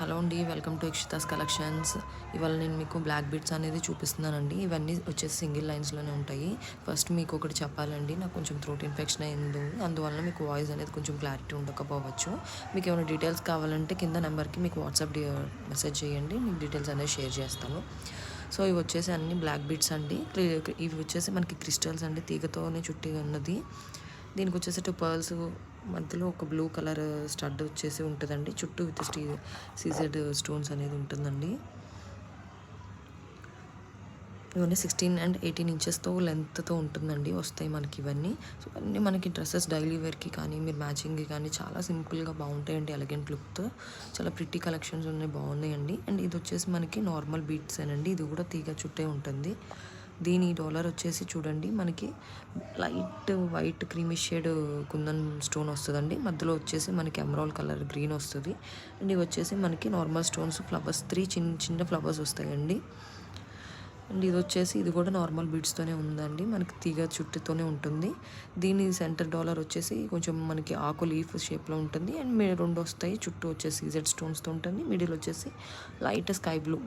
Hello అండి, welcome to ఇక్షితాస్ collections. ఇవాళ నేను మీకు బ్లాక్ బీడ్స్ అనేది చూపిస్తున్నానండి. ఇవన్నీ వచ్చేసి సింగిల్ లైన్స్లోనే ఉంటాయి. ఫస్ట్ మీకు ఒకటి చెప్పాలండి, నాకు కొంచెం థ్రోట్ ఇన్ఫెక్షన్ అయింది, అందువల్ల మీకు వాయిస్ అనేది కొంచెం క్లారిటీ ఉండకపోవచ్చు. మీకు ఏమైనా డీటెయిల్స్ కావాలంటే కింద నెంబర్కి మీకు వాట్సాప్ మెసేజ్ చేయండి, మీకు డీటెయిల్స్ అనేది షేర్ చేస్తాను. సో ఇవి వచ్చేసి అన్ని బ్లాక్ బీడ్స్ అండి. ఇవి వచ్చేసి మనకి క్రిస్టల్స్ అండి, తీగతోనే చుట్టి ఉన్నది. దీనికి వచ్చేసి 2 పర్ల్స్ మధ్యలో ఒక బ్లూ కలర్ స్టడ్ వచ్చేసి ఉంటుందండి. చుట్టూ విత్ సీజెడ్ స్టోన్స్ అనేది ఉంటుందండి. ఇవన్నీ 16 and 18 ఇంచెస్తో లెంత్తో ఉంటుందండి, వస్తాయి మనకి ఇవన్నీ. సో అన్నీ మనకి డ్రెస్సెస్ డైలీ వేర్కి కానీ మీరు మ్యాచింగ్కి కానీ చాలా సింపుల్గా బాగుంటాయండి, ఎలగెంట్ లుక్తో. చాలా ప్రిట్టి కలెక్షన్స్ ఉన్నాయి, బాగున్నాయండి. అండ్ ఇది వచ్చేసి మనకి నార్మల్ బీట్స్ అండి, ఇది కూడా తీగ చుట్టే ఉంటుంది. దీని డాలర్ వచ్చేసి చూడండి, మనకి light white creamish shade kundan stone వస్తుందండి. మధ్యలో వచ్చేసి మనకి ఎమరాల్డ్ కలర్ గ్రీన్ వస్తుంది. అండ్ ఇవి వచ్చేసి మనకి నార్మల్ స్టోన్స్, ఫ్లవర్స్ 3 చిన్న చిన్న ఫ్లవర్స్ వస్తాయండి. అండ్ ఇది వచ్చేసి ఇది కూడా నార్మల్ బీడ్స్తోనే ఉందండి, మనకి తీగ చుట్టూతోనే ఉంటుంది. దీని సెంటర్ డాలర్ వచ్చేసి కొంచెం మనకి ఆకు లీఫ్ షేప్లో ఉంటుంది. అండ్ 2 వస్తాయి, చుట్టూ వచ్చేసి జెడ్ స్టోన్స్తో ఉంటుంది. మిడిల్ వచ్చేసి light sky blue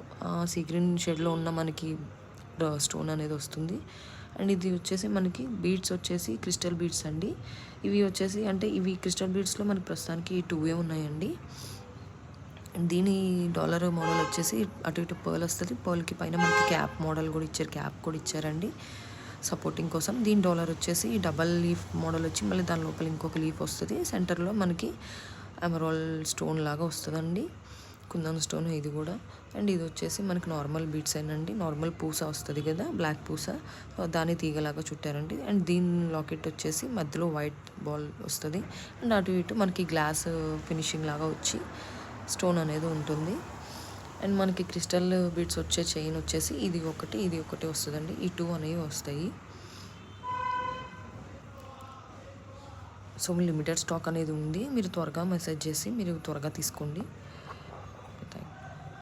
sea green షేడ్లో ఉన్న మనకి స్టోన్ అనేది వస్తుంది. అండ్ ఇది వచ్చేసి మనకి బీడ్స్ వచ్చేసి క్రిస్టల్ బీడ్స్ అండి. ఇవి వచ్చేసి అంటే ఇవి క్రిస్టల్ బీడ్స్లో మనకి ప్రస్తుతానికి 2 ఉన్నాయండి. దీని డాలర్ మోడల్ వచ్చేసి అటు ఇటు పర్ల్ వస్తుంది. పర్ల్కి పైన మనకి క్యాప్ మోడల్ కూడా ఇచ్చారు, క్యాప్ కూడా ఇచ్చారండి సపోర్టింగ్ కోసం. దీని డాలర్ వచ్చేసి డబల్ లీఫ్ మోడల్ వచ్చి మళ్ళీ దాని లోపల ఇంకొక లీఫ్ వస్తుంది. సెంటర్లో మనకి ఎమరాల్డ్ స్టోన్ లాగా వస్తుందండి, కుందన్ స్టోన్ ఇది కూడా. అండ్ ఇది వచ్చేసి మనకి నార్మల్ బీడ్స్ అయినండి, నార్మల్ పూస వస్తుంది కదా, బ్లాక్ పూస, దాన్ని తీగలాగా చుట్టారండి. అండ్ దీని లాకెట్ వచ్చేసి మధ్యలో వైట్ బాల్ వస్తుంది. అండ్ అటు ఇటు మనకి గ్లాస్ ఫినిషింగ్ లాగా వచ్చి స్టోన్ అనేది ఉంటుంది. అండ్ మనకి క్రిస్టల్ బీడ్స్ వచ్చే చైన్ వచ్చేసి ఇది ఒకటి వస్తుందండి, ఈ 2 అనేవి వస్తాయి. సో లిమిటెడ్ స్టాక్ అనేది ఉంది, మీరు త్వరగా మెసేజ్ చేసి మీరు త్వరగా తీసుకోండి.